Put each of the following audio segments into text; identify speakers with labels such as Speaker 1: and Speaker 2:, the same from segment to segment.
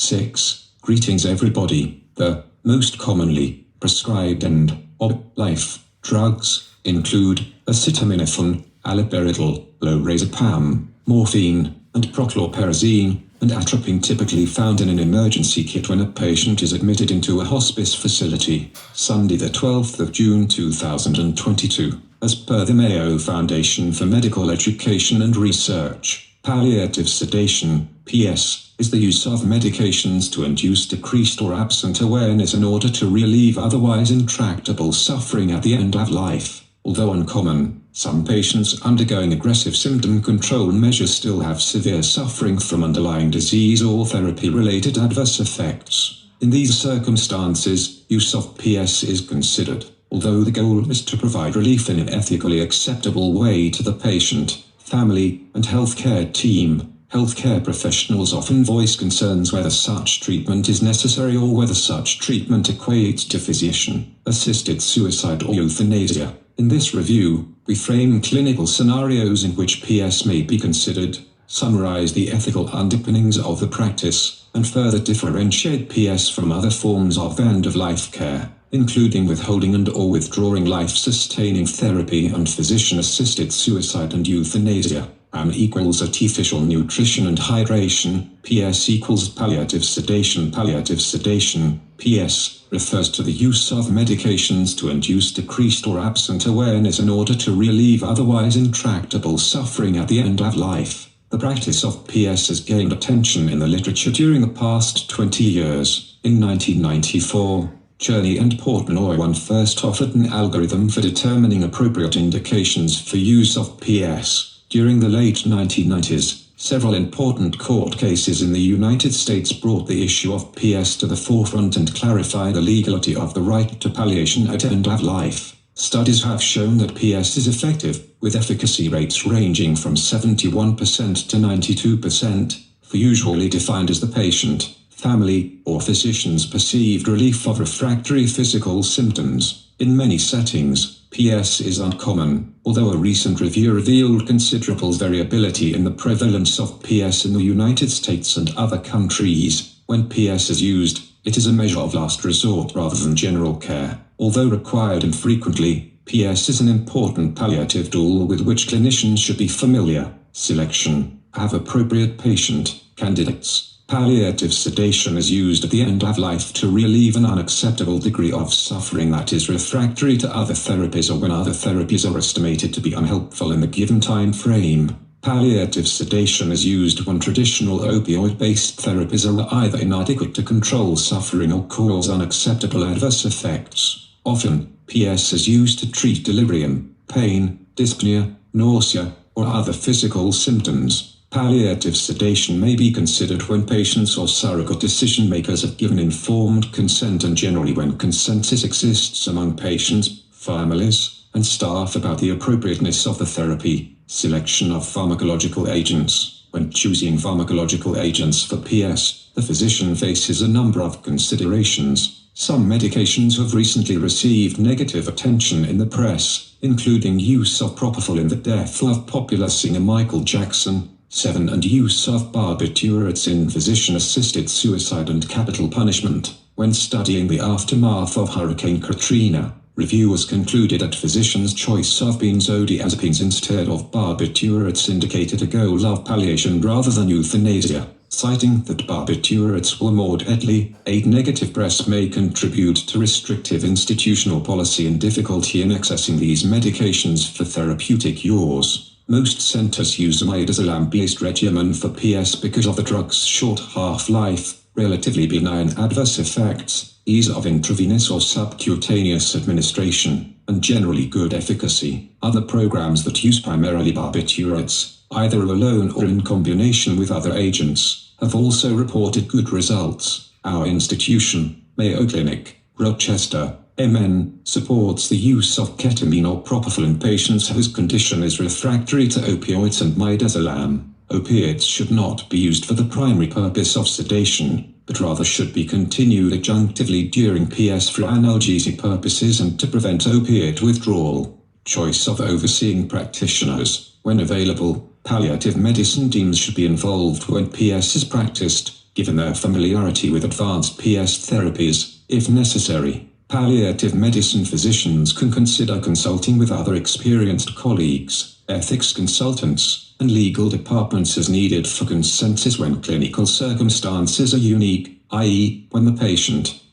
Speaker 1: 6. Greetings everybody. The most commonly prescribed end-of-life drugs include acetaminophen, haloperidol, lorazepam, morphine, and prochlorperazine, and atropine, typically found in an emergency kit when a patient is admitted into a hospice facility. Sunday the 12th of June 2022. As per the Mayo Foundation for Medical Education and Research, palliative sedation, PS, is the use of medications to induce decreased or absent awareness in order to relieve otherwise intractable suffering at the end of life. Although uncommon, some patients undergoing aggressive symptom control measures still have severe suffering from underlying disease or therapy-related adverse effects. In these circumstances, use of PS is considered, although the goal is to provide relief in an ethically acceptable way to the patient, family, and healthcare team. Healthcare professionals often voice concerns whether such treatment is necessary or whether such treatment equates to physician-assisted suicide or euthanasia. In this review, we frame clinical scenarios in which PS may be considered, summarize the ethical underpinnings of the practice, and further differentiate PS from other forms of end-of-life care, including withholding and/or withdrawing life-sustaining therapy and physician-assisted suicide and euthanasia. AM equals artificial nutrition and hydration. PS equals palliative sedation. Palliative sedation, PS, refers to the use of medications to induce decreased or absent awareness in order to relieve otherwise intractable suffering at the end of life. The practice of PS has gained attention in the literature during the past 20 years. In 1994, Cherney and Portnoy first offered an algorithm for determining appropriate indications for use of PS. During the late 1990s, several important court cases in the United States brought the issue of PS to the forefront and clarified the legality of the right to palliation at end of life. Studies have shown that PS is effective, with efficacy rates ranging from 71% to 92%, for usually defined as the patient, family, or physician's perceived relief of refractory physical symptoms. In many settings, PS is uncommon, although a recent review revealed considerable variability in the prevalence of PS in the United States and other countries. When PS is used, it is a measure of last resort rather than general care. Although required infrequently, PS is an important palliative tool with which clinicians should be familiar. Selection. Have appropriate patient candidates. Palliative sedation is used at the end of life to relieve an unacceptable degree of suffering that is refractory to other therapies or when other therapies are estimated to be unhelpful in the given time frame. Palliative sedation is used when traditional opioid-based therapies are either inadequate to control suffering or cause unacceptable adverse effects. Often, PS is used to treat delirium, pain, dyspnea, nausea, or other physical symptoms. Palliative sedation may be considered when patients or surrogate decision-makers have given informed consent and generally when consensus exists among patients, families, and staff about the appropriateness of the therapy. Selection of pharmacological agents. When choosing pharmacological agents for PS, the physician faces a number of considerations. Some medications have recently received negative attention in the press, including use of propofol in the death of popular singer Michael Jackson. 7. And use of barbiturates in physician-assisted suicide and capital punishment. When studying the aftermath of Hurricane Katrina, reviewers concluded that physicians' choice of benzodiazepines instead of barbiturates indicated a goal of palliation rather than euthanasia, citing that barbiturates were more deadly. 8. Negative press may contribute to restrictive institutional policy and difficulty in accessing these medications for therapeutic use. Most centers use a midazolam-based regimen for PS because of the drug's short half-life, relatively benign adverse effects, ease of intravenous or subcutaneous administration, and generally good efficacy. Other programs that use primarily barbiturates, either alone or in combination with other agents, have also reported good results. Our institution, Mayo Clinic, Rochester, MN, supports the use of ketamine or propofol in patients whose condition is refractory to opioids and midazolam. Opiates should not be used for the primary purpose of sedation, but rather should be continued adjunctively during PS for analgesic purposes and to prevent opiate withdrawal. Choice of overseeing practitioners. When available, palliative medicine teams should be involved when PS is practiced, given their familiarity with advanced PS therapies, if necessary. Palliative medicine physicians can consider consulting with other experienced colleagues, ethics consultants, and legal departments as needed for consensus when clinical circumstances are unique, i.e., when the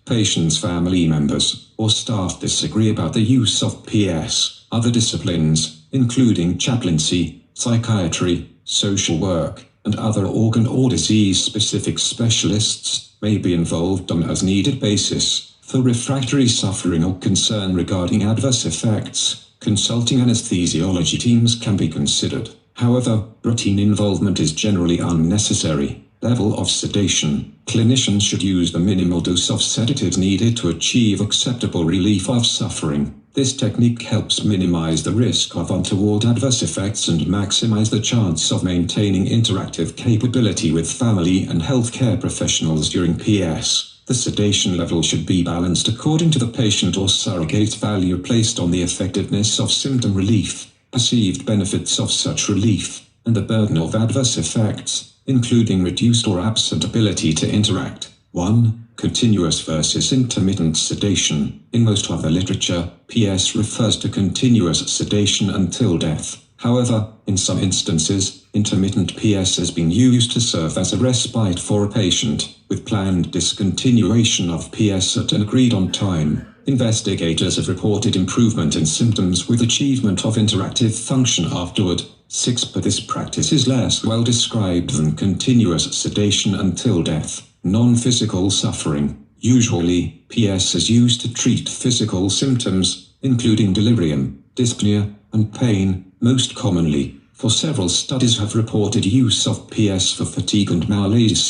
Speaker 1: patient's family members, or staff disagree about the use of PS. Other disciplines, including chaplaincy, psychiatry, social work, and other organ or disease-specific specialists, may be involved on an as-needed basis. For refractory suffering or concern regarding adverse effects, consulting anesthesiology teams can be considered. However, routine involvement is generally unnecessary. Level of sedation. Clinicians should use the minimal dose of sedatives needed to achieve acceptable relief of suffering. This technique helps minimize the risk of untoward adverse effects and maximize the chance of maintaining interactive capability with family and healthcare professionals during PS. The sedation level should be balanced according to the patient or surrogate's value placed on the effectiveness of symptom relief, perceived benefits of such relief, and the burden of adverse effects, including reduced or absent ability to interact. 1. Continuous versus intermittent sedation. In most other literature, PS refers to continuous sedation until death. However, in some instances, intermittent PS has been used to serve as a respite for a patient, with planned discontinuation of PS at an agreed-on time. Investigators have reported improvement in symptoms with achievement of interactive function afterward. 6. But this practice is less well described than continuous sedation until death. Non-physical suffering. Usually, PS is used to treat physical symptoms, including delirium, dyspnea, and pain. Most commonly, for several studies have reported use of PS for fatigue and malaise.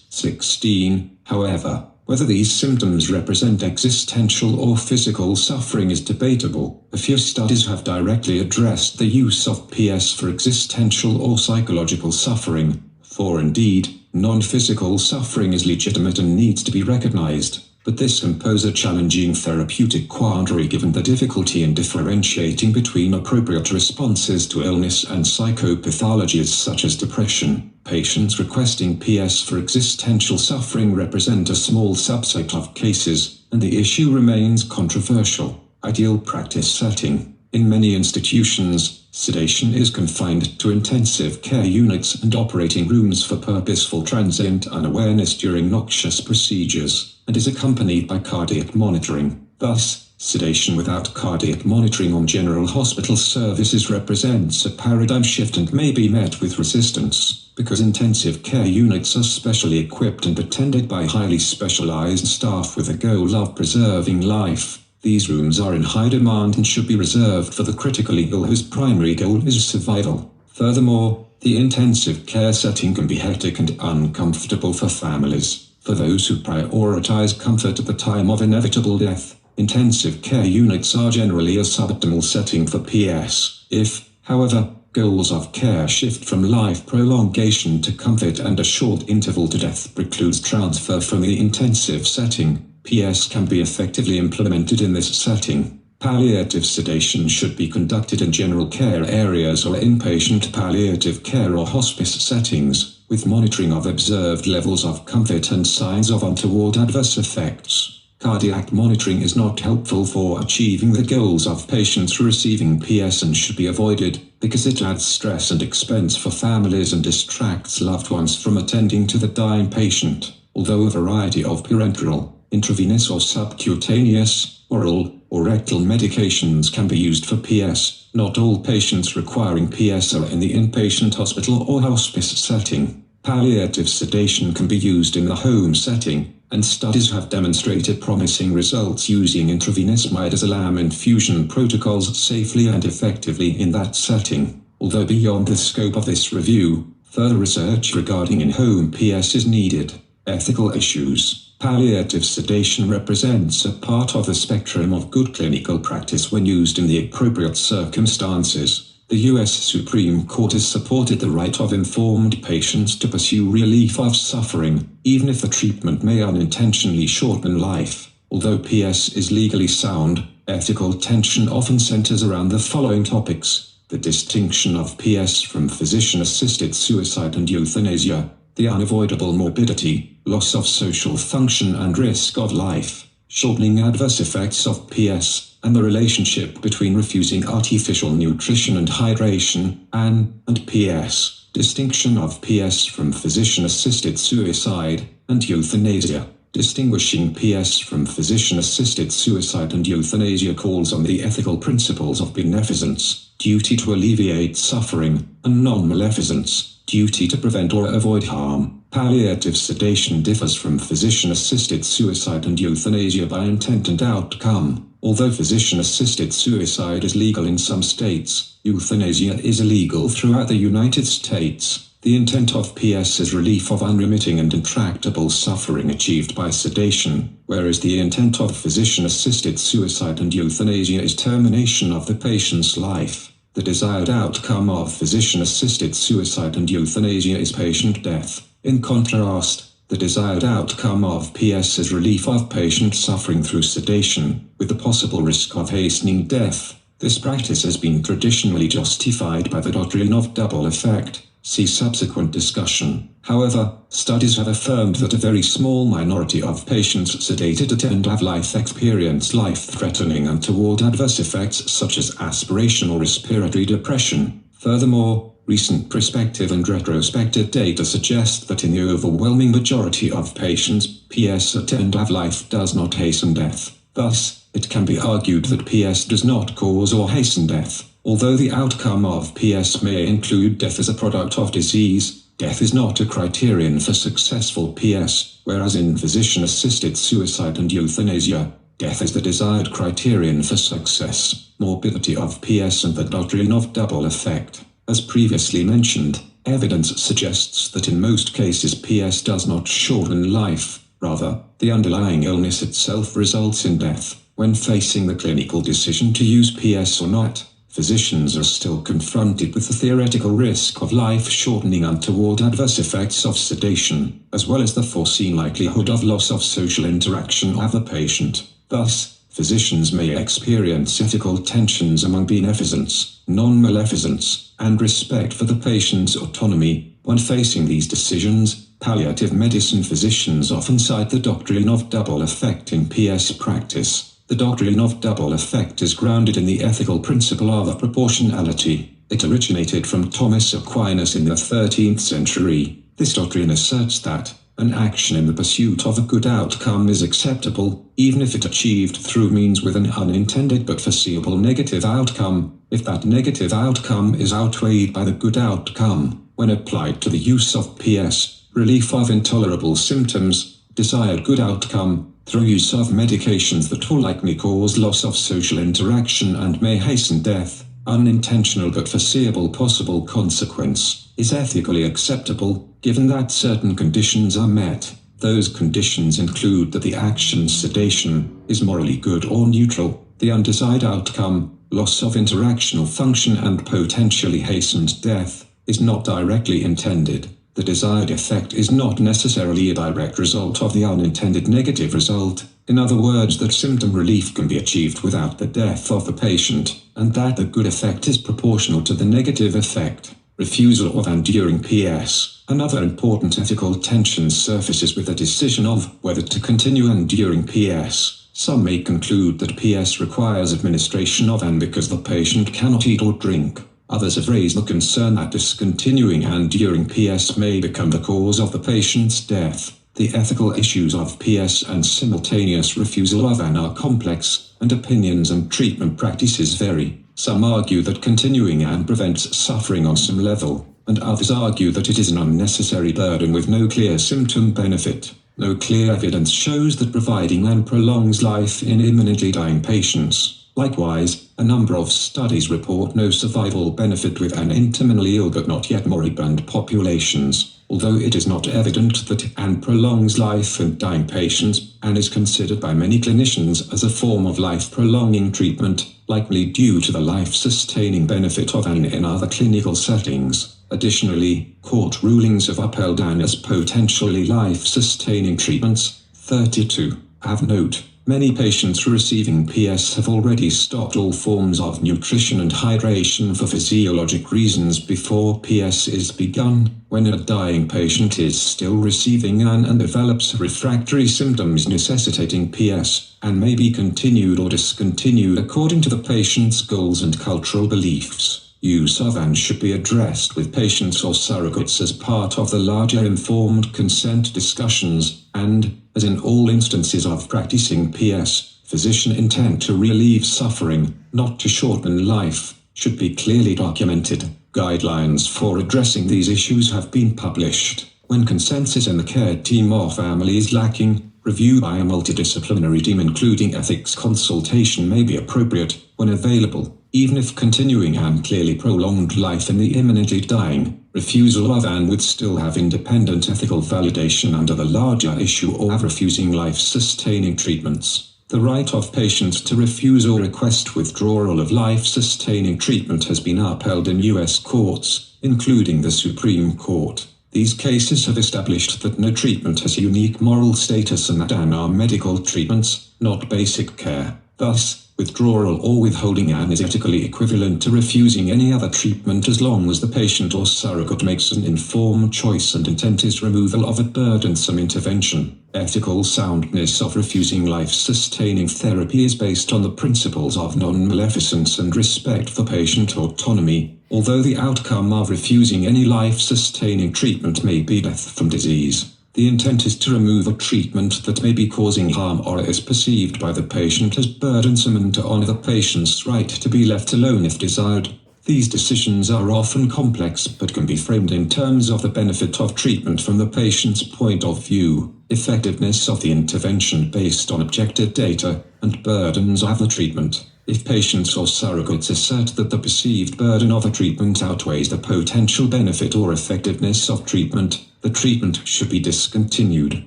Speaker 1: 16. However, whether these symptoms represent existential or physical suffering is debatable. A few studies have directly addressed the use of PS for existential or psychological suffering. 4. Indeed, non-physical suffering is legitimate and needs to be recognized, but this can pose a challenging therapeutic quandary given the difficulty in differentiating between appropriate responses to illness and psychopathologies such as depression. Patients requesting PS for existential suffering represent a small subset of cases, and the issue remains controversial. Ideal practice setting. In many institutions, sedation is confined to intensive care units and operating rooms for purposeful transient unawareness during noxious procedures, and is accompanied by cardiac monitoring. Thus, sedation without cardiac monitoring on general hospital services represents a paradigm shift and may be met with resistance, because intensive care units are specially equipped and attended by highly specialized staff with a goal of preserving life. These rooms are in high demand and should be reserved for the critically ill whose primary goal is survival. Furthermore, the intensive care setting can be hectic and uncomfortable for families. For those who prioritize comfort at the time of inevitable death, intensive care units are generally a suboptimal setting for PS. If, however, goals of care shift from life prolongation to comfort and a short interval to death precludes transfer from the intensive setting, PS can be effectively implemented in this setting. Palliative sedation should be conducted in general care areas or inpatient palliative care or hospice settings, with monitoring of observed levels of comfort and signs of untoward adverse effects. Cardiac monitoring is not helpful for achieving the goals of patients receiving PS and should be avoided, because it adds stress and expense for families and distracts loved ones from attending to the dying patient. Although a variety of parenteral, intravenous or subcutaneous, oral, or rectal medications can be used for PS, not all patients requiring PS are in the inpatient hospital or hospice setting. Palliative sedation can be used in the home setting, and studies have demonstrated promising results using intravenous midazolam infusion protocols safely and effectively in that setting. Although beyond the scope of this review, further research regarding in-home PS is needed. Ethical issues. Palliative sedation represents a part of the spectrum of good clinical practice when used in the appropriate circumstances. The U.S. Supreme Court has supported the right of informed patients to pursue relief of suffering, even if the treatment may unintentionally shorten life. Although PS is legally sound, ethical tension often centers around the following topics: the distinction of PS from physician-assisted suicide and euthanasia, the unavoidable morbidity, loss of social function and risk of life, shortening adverse effects of PS, and the relationship between refusing artificial nutrition and hydration, and PS, distinction of PS from physician-assisted suicide, and euthanasia. Distinguishing PS from physician-assisted suicide and euthanasia calls on the ethical principles of beneficence, duty to alleviate suffering, and non-maleficence, duty to prevent or avoid harm. Palliative sedation differs from physician-assisted suicide and euthanasia by intent and outcome. Although physician-assisted suicide is legal in some states, euthanasia is illegal throughout the United States. The intent of PS is relief of unremitting and intractable suffering achieved by sedation, whereas the intent of physician-assisted suicide and euthanasia is termination of the patient's life. The desired outcome of physician-assisted suicide and euthanasia is patient death. In contrast, the desired outcome of PS is relief of patient suffering through sedation, with the possible risk of hastening death. This practice has been traditionally justified by the doctrine of double effect. See subsequent discussion. However, studies have affirmed that a very small minority of patients sedated at end of life experience life-threatening and untoward adverse effects such as aspiration or respiratory depression. Furthermore, recent prospective and retrospective data suggest that in the overwhelming majority of patients, PS at end of life does not hasten death. Thus, it can be argued that PS does not cause or hasten death. Although the outcome of PS may include death as a product of disease, death is not a criterion for successful PS, whereas in physician-assisted suicide and euthanasia, death is the desired criterion for success. Morbidity of PS and the doctrine of double effect. As previously mentioned, evidence suggests that in most cases PS does not shorten life. Rather, the underlying illness itself results in death. When facing the clinical decision to use PS or not, physicians are still confronted with the theoretical risk of life-shortening untoward adverse effects of sedation, as well as the foreseen likelihood of loss of social interaction of the patient. Thus, physicians may experience ethical tensions among beneficence, non-maleficence, and respect for the patient's autonomy. When facing these decisions, palliative medicine physicians often cite the doctrine of double effect in PS practice. The doctrine of double effect is grounded in the ethical principle of proportionality. It originated from Thomas Aquinas in the 13th century. This doctrine asserts that an action in the pursuit of a good outcome is acceptable, even if it achieved through means with an unintended but foreseeable negative outcome, if that negative outcome is outweighed by the good outcome. When applied to the use of PS, relief of intolerable symptoms, desired good outcome, through use of medications that will likely cause loss of social interaction and may hasten death, unintentional but foreseeable possible consequence, is ethically acceptable, given that certain conditions are met. Those conditions include that the action sedation is morally good or neutral, the undesired outcome, loss of interactional function and potentially hastened death, is not directly intended. The desired effect is not necessarily a direct result of the unintended negative result. In other words, that symptom relief can be achieved without the death of the patient, and that the good effect is proportional to the negative effect. Refusal of enduring PS. Another important ethical tension surfaces with the decision of whether to continue enduring PS. Some may conclude that PS requires administration of AN because the patient cannot eat or drink. Others have raised the concern that discontinuing enduring PS may become the cause of the patient's death. The ethical issues of PS and simultaneous refusal of AN are complex, and opinions and treatment practices vary. Some argue that continuing AN prevents suffering on some level, and others argue that it is an unnecessary burden with no clear symptom benefit. No clear evidence shows that providing AN prolongs life in imminently dying patients. Likewise, a number of studies report no survival benefit with AN in terminally ill but not yet moribund populations. Although it is not evident that AN prolongs life in dying patients, AN is considered by many clinicians as a form of life-prolonging treatment, likely due to the life-sustaining benefit of AN in other clinical settings. Additionally, court rulings have upheld AN as potentially life-sustaining treatments. 32. Have note. Many patients receiving PS have already stopped all forms of nutrition and hydration for physiologic reasons before PS is begun. When a dying patient is still receiving AN and develops refractory symptoms necessitating PS, and may be continued or discontinued according to the patient's goals and cultural beliefs, use of AN should be addressed with patients or surrogates as part of the larger informed consent discussions, and, as in all instances of practicing PS, physician intent to relieve suffering, not to shorten life, should be clearly documented. Guidelines for addressing these issues have been published. When consensus in the care team or family is lacking, review by a multidisciplinary team including ethics consultation may be appropriate when available. Even if continuing AN clearly prolonged life in the imminently dying, refusal of AN would still have independent ethical validation under the larger issue of refusing life-sustaining treatments. The right of patients to refuse or request withdrawal of life-sustaining treatment has been upheld in U.S. courts, including the Supreme Court. These cases have established that no treatment has unique moral status and that AN are medical treatments, not basic care. Thus, withdrawal or withholding AN is ethically equivalent to refusing any other treatment as long as the patient or surrogate makes an informed choice and intent is removal of a burdensome intervention. Ethical soundness of refusing life-sustaining therapy is based on the principles of non-maleficence and respect for patient autonomy, although the outcome of refusing any life-sustaining treatment may be death from disease. The intent is to remove a treatment that may be causing harm or is perceived by the patient as burdensome and to honor the patient's right to be left alone if desired. These decisions are often complex but can be framed in terms of the benefit of treatment from the patient's point of view, effectiveness of the intervention based on objective data, and burdens of the treatment. If patients or surrogates assert that the perceived burden of a treatment outweighs the potential benefit or effectiveness of treatment, the treatment should be discontinued.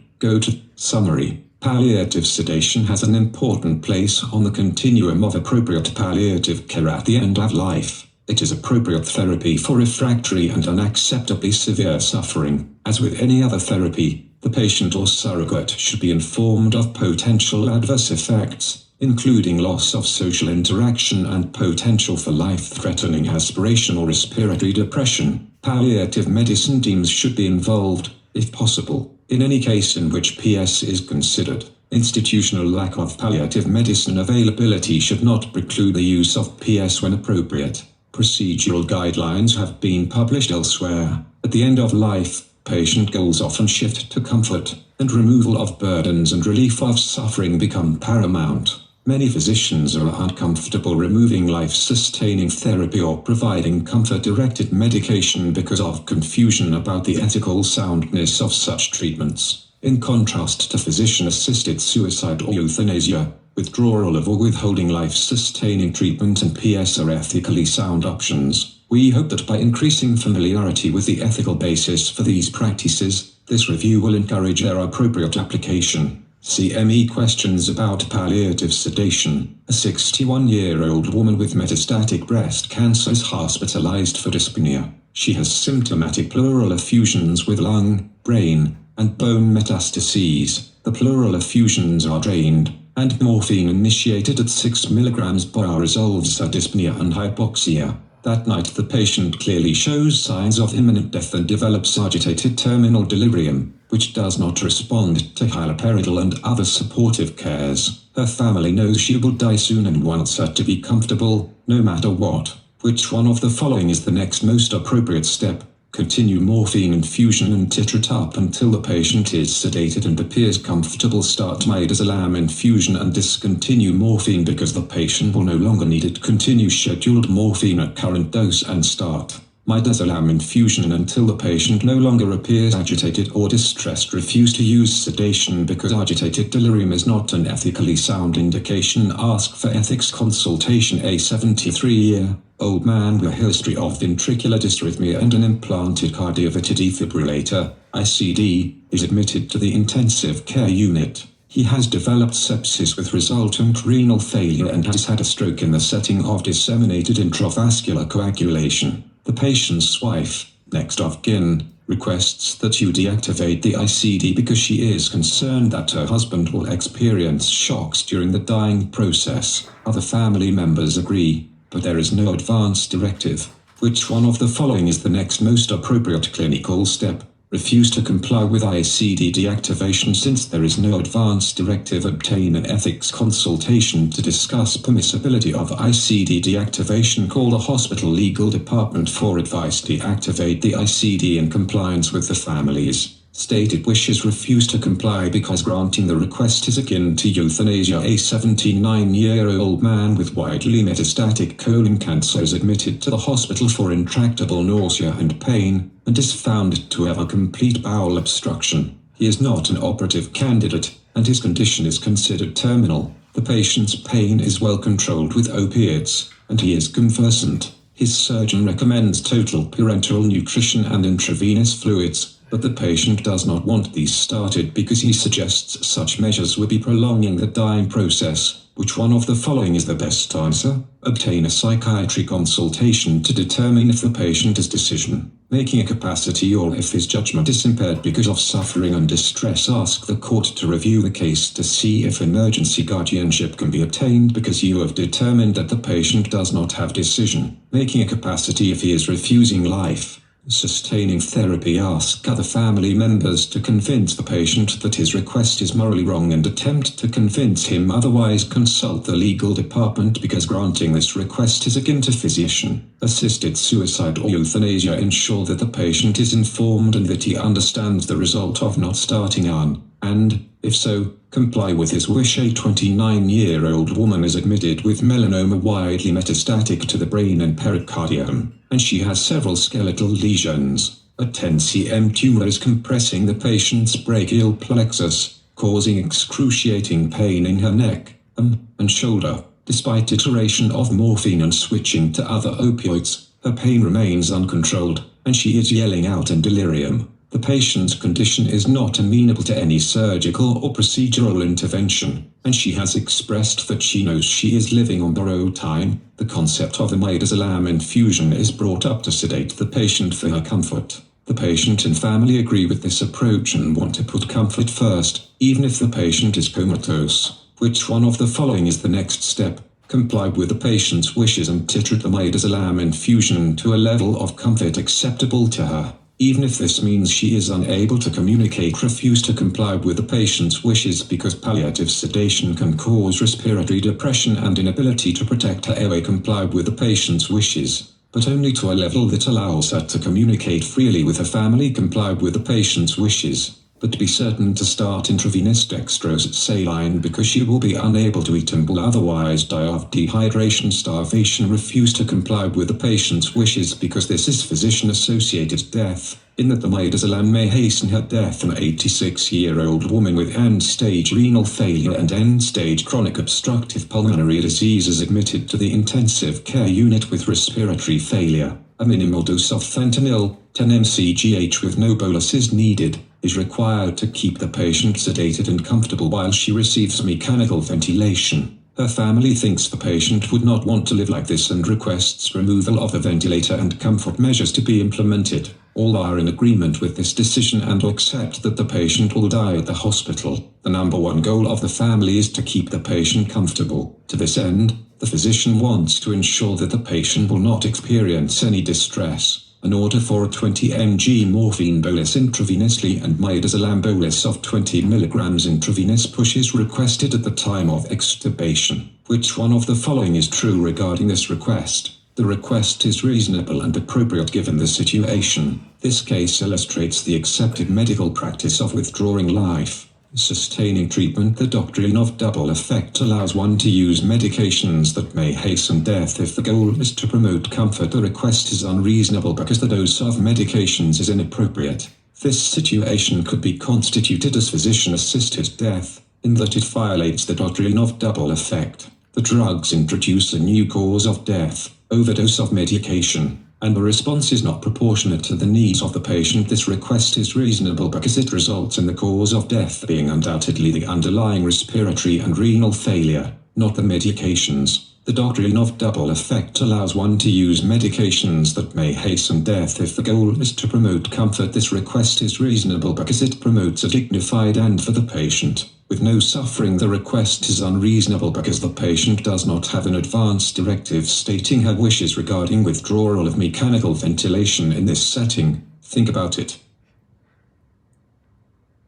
Speaker 1: Go to summary. Palliative sedation has an important place on the continuum of appropriate palliative care at the end of life. It is appropriate therapy for refractory and unacceptably severe suffering. As with any other therapy, the patient or surrogate should be informed of potential adverse effects, including loss of social interaction and potential for life-threatening aspiration or respiratory depression. Palliative medicine teams should be involved, if possible, in any case in which PS is considered. Institutional lack of palliative medicine availability should not preclude the use of PS when appropriate. Procedural guidelines have been published elsewhere. At the end of life, patient goals often shift to comfort, and removal of burdens and relief of suffering become paramount. Many physicians are uncomfortable removing life-sustaining therapy or providing comfort-directed medication because of confusion about the ethical soundness of such treatments. In contrast to physician-assisted suicide or euthanasia, withdrawal of or withholding life-sustaining treatment and PS are ethically sound options. We hope that by increasing familiarity with the ethical basis for these practices, this review will encourage their appropriate application. CME questions about palliative sedation. A 61-year-old woman with metastatic breast cancer is hospitalized for dyspnea. She has symptomatic pleural effusions with lung, brain, and bone metastases. The pleural effusions are drained, and morphine initiated at 6 mg per hour resolves her dyspnea and hypoxia. That night the patient clearly shows signs of imminent death and develops agitated terminal delirium, which does not respond to haloperidol and other supportive cares. Her family knows she will die soon and wants her to be comfortable, no matter what. Which one of the following is the next most appropriate step? Continue morphine infusion and titrate up until the patient is sedated and appears comfortable. Start midazolam infusion and discontinue morphine because the patient will no longer need it. Continue scheduled morphine at current dose and start midazolam infusion until the patient no longer appears agitated or distressed. Refuse to use sedation because agitated delirium is not an ethically sound indication. Ask for ethics consultation. A 73-year-old man with a history of ventricular dysrhythmia and an implanted cardioverter defibrillator, ICD, is admitted to the intensive care unit. He has developed sepsis with resultant renal failure and has had a stroke in the setting of disseminated intravascular coagulation. The patient's wife, next of kin, requests that you deactivate the ICD because she is concerned that her husband will experience shocks during the dying process. Other family members agree, but there is no advance directive. Which one of the following is the next most appropriate clinical step? Refuse to comply with ICD deactivation since there is no advance directive. Obtain an ethics consultation to discuss permissibility of ICD deactivation. Call the hospital legal department for advice. Deactivate the ICD in compliance with the family's stated wishes. Refuse to comply because granting the request is akin to euthanasia. A 79-year-old man with widely metastatic colon cancer is admitted to the hospital for intractable nausea and pain, and is found to have a complete bowel obstruction. He is not an operative candidate, and his condition is considered terminal. The patient's pain is well controlled with opiates, and he is convalescent. His surgeon recommends total parenteral nutrition and intravenous fluids, but the patient does not want these started because he suggests such measures would be prolonging the dying process. Which one of the following is the best answer? Obtain a psychiatry consultation to determine if the patient is decision-making capacity or if his judgment is impaired because of suffering and distress. Ask the court to review the case to see if emergency guardianship can be obtained because you have determined that the patient does not have decision-making capacity if he is refusing life sustaining therapy. Ask other family members to convince the patient that his request is morally wrong and attempt to convince him otherwise. Consult the legal department because granting this request is akin to physician-assisted suicide or euthanasia. Ensure that the patient is informed and that he understands the result of not starting on, and, if so, comply with his wish. A 29-year-old woman is admitted with melanoma widely metastatic to the brain and pericardium, and she has several skeletal lesions. A 10 cm tumor is compressing the patient's brachial plexus, causing excruciating pain in her neck, and shoulder. Despite iteration of morphine and switching to other opioids, her pain remains uncontrolled, and she is yelling out in delirium. The patient's condition is not amenable to any surgical or procedural intervention, and she has expressed that she knows she is living on borrowed time. The concept of a midazolam infusion is brought up to sedate the patient for her comfort. The patient and family agree with this approach and want to put comfort first, even if the patient is comatose. Which one of the following is the next step? Comply with the patient's wishes and titrate the midazolam infusion to a level of comfort acceptable to her. Even if this means she is unable to communicate. Refuse to comply with the patient's wishes because palliative sedation can cause respiratory depression and inability to protect her airway. Comply with the patient's wishes, but only to a level that allows her to communicate freely with her family. Comply with the patient's wishes, but be certain to start intravenous dextrose saline because she will be unable to eat and will otherwise die of dehydration. Starvation. Refuse to comply with the patient's wishes because this is physician-associated death, in that the midazolam may hasten her death. An 86-year-old woman with end-stage renal failure and end-stage chronic obstructive pulmonary disease is admitted to the intensive care unit with respiratory failure. A minimal dose of fentanyl, 10 mcg with no bolus is needed, is required to keep the patient sedated and comfortable while she receives mechanical ventilation. Her family thinks the patient would not want to live like this and requests removal of the ventilator and comfort measures to be implemented. All are in agreement with this decision and accept that the patient will die at the hospital. The number one goal of the family is to keep the patient comfortable. To this end, the physician wants to ensure that the patient will not experience any distress. An order for a 20 mg morphine bolus intravenously and midazolam bolus of 20 mg intravenous push is requested at the time of extubation. Which one of the following is true regarding this request? The request is reasonable and appropriate given the situation. This case illustrates the accepted medical practice of withdrawing life sustaining treatment. The doctrine of double effect allows one to use medications that may hasten death if the goal is to promote comfort. The request is unreasonable because the dose of medications is inappropriate. This situation could be constituted as physician-assisted death, in that it violates the doctrine of double effect. The drugs introduce a new cause of death, overdose of medication, and the response is not proportionate to the needs of the patient. This request is reasonable because it results in the cause of death being undoubtedly the underlying respiratory and renal failure, not the medications. The doctrine of double effect allows one to use medications that may hasten death if the goal is to promote comfort. This request is reasonable because it promotes a dignified end for the patient. With no suffering, the request is unreasonable because the patient does not have an advance directive stating her wishes regarding withdrawal of mechanical ventilation in this setting. Think about it.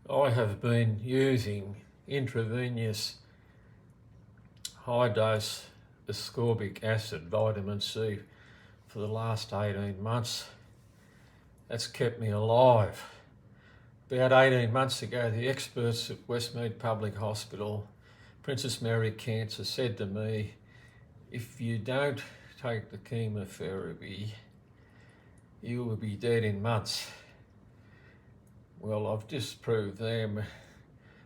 Speaker 2: I have been using intravenous high-dose ascorbic acid, vitamin C, for the last 18 months. That's kept me alive. About 18 months ago, the experts at Westmead Public Hospital, Princess Mary Cancer, said to me, if you don't take the chemotherapy, you will be dead in months. Well, I've disproved them.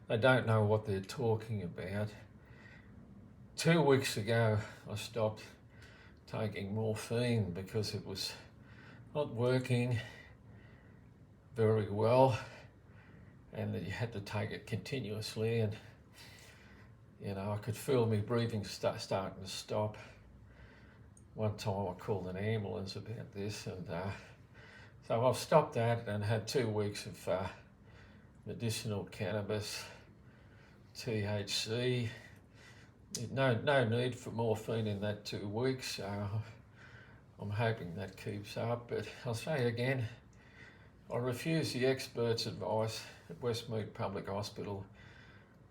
Speaker 2: They don't know what they're talking about. 2 weeks ago, I stopped taking morphine because it was not working very well, and that you had to take it continuously, and I could feel me breathing starting to stop. One time I called an ambulance about this, and so I've stopped that and had 2 weeks of medicinal cannabis, THC. No need for morphine in that 2 weeks, so I'm hoping that keeps up. But I'll say again, I refuse the experts' advice at Westmead Public Hospital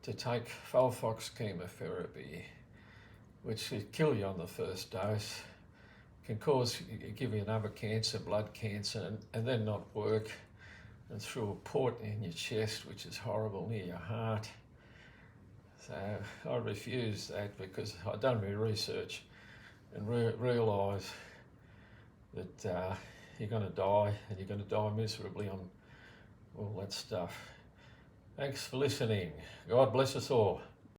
Speaker 2: to take Folfox chemotherapy, which will kill you on the first dose, can give you another cancer, blood cancer, and then not work, and through a port in your chest, which is horrible, near your heart. So I refuse that because I've done my research and realise that you're going to die, and you're going to die miserably on all that stuff. Thanks for listening. God bless us all.